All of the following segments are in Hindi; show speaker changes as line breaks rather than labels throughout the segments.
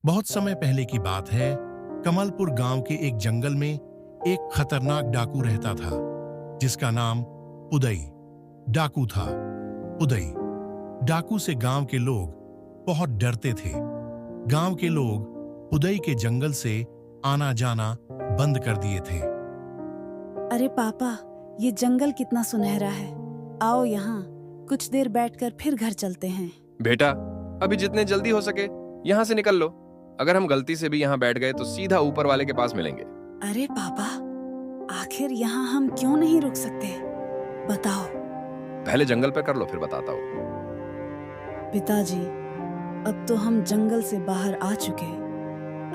बहुत समय पहले की बात है। कमलपुर गांव के एक जंगल में एक खतरनाक डाकू रहता था, जिसका नाम उदय डाकू था। उदय डाकू से गांव के लोग बहुत डरते थे। गांव के लोग उदय के जंगल से आना जाना बंद कर दिए थे।
अरे पापा, ये जंगल कितना सुनहरा है। आओ यहाँ कुछ देर बैठकर फिर घर चलते हैं।
बेटा, अभी जितने जल्दी हो सके यहाँ से निकल लो। अगर हम गलती से भी यहाँ बैठ गए तो सीधा ऊपर वाले के पास मिलेंगे।
अरे पापा, आखिर यहाँ हम क्यों नहीं रुक सकते? बताओ।
पहले जंगल पे कर लो, फिर बताता हूँ।
पिताजी, अब तो हम जंगल से बाहर आ चुके।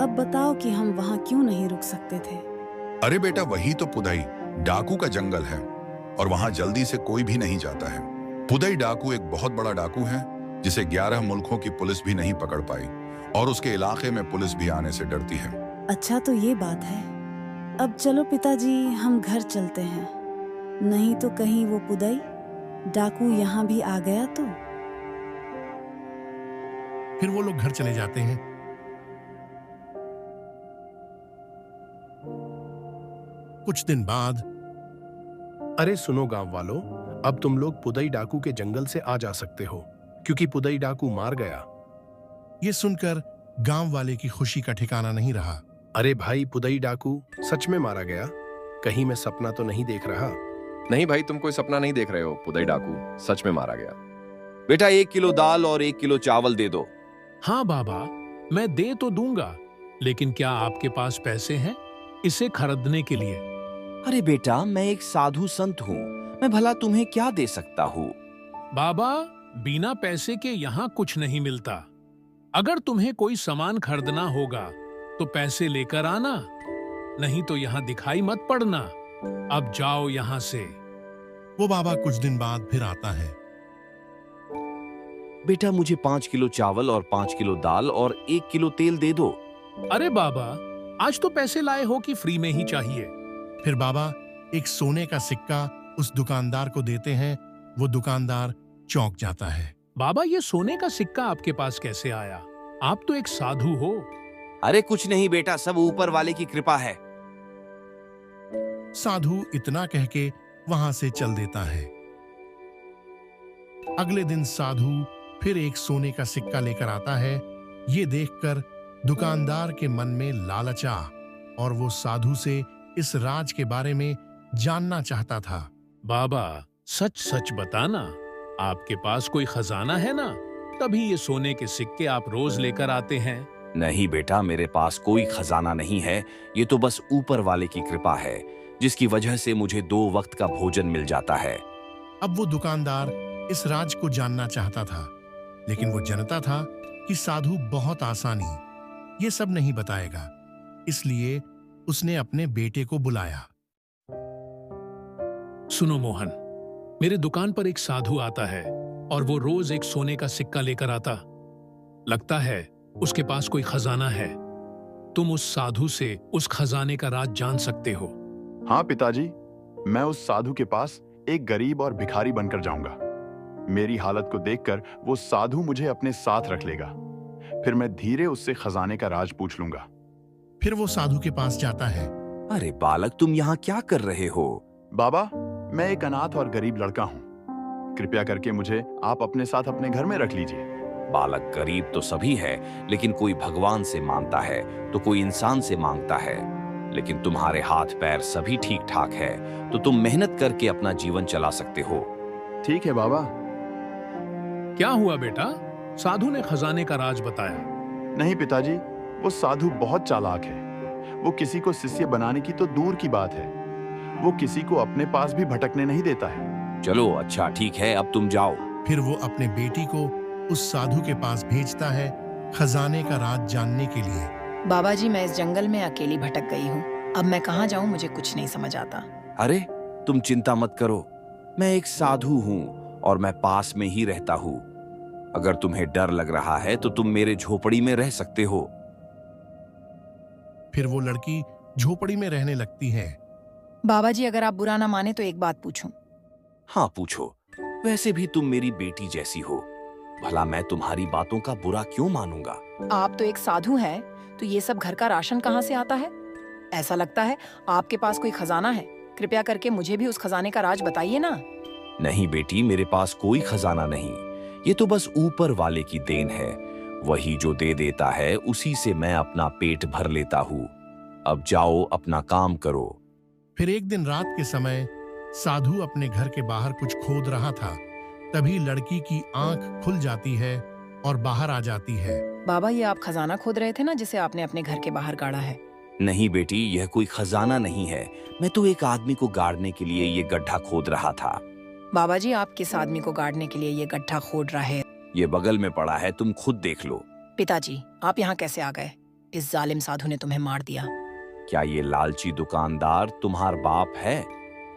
अब बताओ कि हम वहाँ क्यों नहीं रुक सकते थे?
अरे बेटा, वही तो पुदई डाकू का जंगल है और वहां जल्दी से कोई भी नहीं जाता है। पुदई डाकू एक बहुत बड़ा डाकू है जिसे 11 मुल्कों की पुलिस भी नहीं पकड़ पाई और उसके इलाके में पुलिस भी आने से डरती है।
अच्छा, तो ये बात है। अब चलो पिताजी, हम घर चलते हैं। नहीं तो कहीं वो पुदई डाकू यहाँ भी आ गया तो।
फिर वो लोग घर चले जाते हैं। कुछ दिन बाद,
अरे सुनो गांव वालों, अब तुम लोग पुदई डाकू के जंगल से आ जा सकते हो, क्योंकि पुदई डाकू मार गया।
ये सुनकर गांव वाले की खुशी का ठिकाना नहीं रहा।
अरे भाई, पुदई डाकू सच में मारा गया? कहीं मैं सपना तो नहीं देख रहा?
नहीं भाई, तुम कोई सपना नहीं देख रहे हो। पुदई डाकू सच में मारा गया। बेटा, 1 किलो दाल और 1 किलो चावल दे दो।
हाँ बाबा, मैं दे तो दूंगा, लेकिन क्या आपके पास पैसे हैं इसे खरीदने के लिए?
अरे बेटा, मैं एक साधु संत हूँ, मैं भला तुम्हें क्या दे सकता हूँ?
बाबा, बिना पैसे के यहाँ कुछ नहीं मिलता। अगर तुम्हें कोई सामान खरीदना होगा तो पैसे लेकर आना, नहीं तो यहाँ दिखाई मत पड़ना। अब जाओ यहाँ से।
वो बाबा कुछ दिन बाद फिर आता है।
बेटा, मुझे 5 किलो चावल और 5 किलो दाल और 1 किलो तेल दे दो।
अरे बाबा, आज तो पैसे लाए हो कि फ्री में ही चाहिए?
फिर बाबा एक सोने का सिक्का उस दुकानदार को देते हैं। वो दुकानदार चौंक जाता है।
बाबा, ये सोने का सिक्का आपके पास कैसे आया? आप तो एक साधु हो।
अरे कुछ नहीं बेटा, सब ऊपर वाले की कृपा है।
साधु इतना कह के वहां से चल देता है। अगले दिन साधु फिर एक सोने का सिक्का लेकर आता है। ये देखकर दुकानदार के मन में लालच आ और वो साधु से इस राज के बारे में जानना चाहता था।
बाबा, सच सच बताना, आपके पास कोई खजाना है ना? तभी ये सोने के सिक्के आप रोज लेकर आते हैं।
नहीं बेटा, मेरे पास कोई खजाना नहीं है। ये तो बस ऊपर वाले की कृपा है, जिसकी वजह से मुझे 2 वक्त का भोजन मिल जाता है।
अब वो दुकानदार इस राज को जानना चाहता था, लेकिन वो जानता था कि साधु बहुत आसानी ये सब नहीं बताएगा। इसलिए उसने अपने बेटे को बुलाया।
सुनो मोहन, मेरे दुकान पर एक साधु आता है और वो रोज एक सोने का सिक्का लेकर आता। लगता है उसके पास कोई खजाना है। तुम उस साधु से उस खजाने का राज जान सकते हो।
हाँ पिताजी, मैं उस साधु के पास एक गरीब और भिखारी बनकर जाऊंगा। मेरी हालत को देखकर वो साधु मुझे अपने साथ रख लेगा। फिर मैं धीरे उससे खजाने का राज पूछ लूंगा।
फिर वो साधु के पास जाता है।
अरे बालक, तुम यहाँ क्या कर रहे हो?
बाबा, मैं एक अनाथ और गरीब लड़का हूँ। कृपया करके मुझे आप अपने साथ अपने घर में रख लीजिए।
बालक, गरीब तो सभी है, लेकिन कोई भगवान से मांगता है तो कोई इंसान से मांगता है। लेकिन तुम्हारे हाथ पैर सभी ठीक ठाक है, तो तुम मेहनत करके अपना जीवन चला सकते हो।
ठीक है बाबा।
क्या हुआ बेटा? साधु ने खजाने का राज बताया।
नहीं पिताजी, वो साधु बहुत चालाक है। वो किसी को शिष्य बनाने की तो दूर की बात है, वो किसी को अपने पास भी भटकने नहीं देता है।
चलो अच्छा ठीक है, अब तुम जाओ।
फिर वो अपने बेटी को उस साधु के पास भेजता है खजाने का राज जानने के लिए।
बाबा जी, मैं इस जंगल में अकेली भटक गई हूँ। अब मैं कहाँ जाऊँ, मुझे कुछ नहीं समझ आता।
अरे तुम चिंता मत करो, मैं एक साधु हूँ और मैं पास में ही रहता हूँ। अगर तुम्हें डर लग रहा है तो तुम मेरे झोपड़ी में रह सकते हो।
फिर वो लड़की झोपड़ी में रहने लगती है।
बाबा जी, अगर आप बुरा ना माने तो एक बात पूछूं?
हाँ पूछो। वैसे भी तुम मेरी बेटी जैसी हो। भला मैं तुम्हारी बातों का बुरा क्यों मानूंगा?
आप तो एक साधु हैं, तो ये सब घर का राशन कहाँ से आता है? ऐसा लगता है आपके पास कोई खजाना है। कृपया करके मुझे भी उस खजाने का राज बताइए ना।
नहीं बेटी, मेरे पास कोई खजाना नहीं। ये तो बस ऊपर वाले की देन है। वही जो दे देता है उसी से मैं अपना पेट भर लेता हूँ। अब जाओ, अपना काम करो।
फिर एक दिन रात के समय साधु अपने घर के बाहर कुछ खोद रहा था। तभी लड़की की आंख खुल जाती है और बाहर आ जाती है।
बाबा, ये आप खजाना खोद रहे थे ना, जिसे आपने अपने घर के बाहर गाड़ा है?
नहीं बेटी, यह कोई खजाना नहीं है। मैं तो एक आदमी को गाड़ने के लिए ये गड्ढा खोद रहा था।
बाबा जी, आप किस आदमी को गाड़ने के लिए ये गड्ढा खोद रहे हैं?
ये बगल में पड़ा है, तुम खुद देख लो।
पिताजी, आप यहाँ कैसे आ गए? इस जालिम साधु ने तुम्हें मार दिया।
क्या ये लालची दुकानदार तुम्हार बाप है?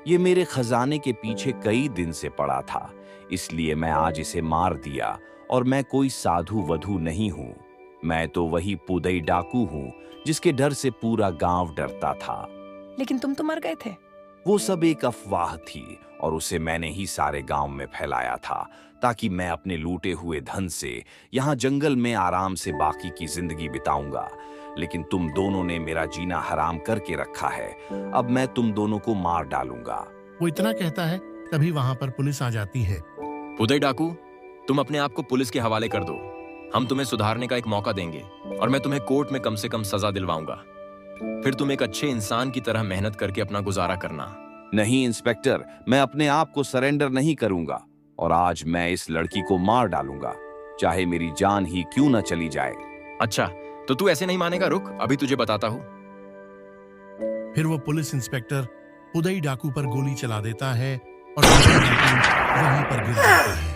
ये मेरे खजाने के पीछे कई दिन से पड़ा था, इसलिए मैं आज इसे मार दिया। और मैं कोई साधु वधु नहीं हूँ। मैं तो वही पुदई डाकू हूँ जिसके डर से पूरा गांव डरता था।
लेकिन तुम तो मर गए थे।
वो सब एक अफवाह थी और उसे मैंने ही सारे गांव में फैलाया था, ताकि मैं अपने लूटे हुए धन से यहाँ जंगल में आराम से बाकी की जिंदगी बिताऊंगा। लेकिन तुम दोनों ने मेरा जीना हराम करके रखा है। अब मैं तुम दोनों को मार डालूंगा।
वो इतना कहता है, तभी वहां पर पुलिस आ जाती है।
पुदई डाकू, तुम अपने आप को पुलिस के हवाले कर दो। हम तुम्हें सुधारने का एक मौका देंगे और मैं तुम्हें कोर्ट में कम से कम सजा दिलवाऊंगा। फिर तुम एक अच्छे इंसान की तरह मेहनत करके अपना गुजारा करना।
नहीं इंस्पेक्टर, मैं अपने आप को सरेंडर नहीं करूंगा और आज मैं इस लड़की को मार डालूंगा, चाहे मेरी जान ही क्यों न चली जाए।
अच्छा, तो तू ऐसे नहीं मानेगा। रुक, अभी तुझे बताता हूँ।
फिर वो पुलिस इंस्पेक्टर पुदई डाकू पर गोली चला देता है और पुदई डाकू वहीं पर गिर जाता है।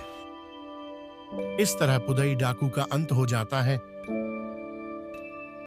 इस तरह पुदई डाकू का अंत हो जाता है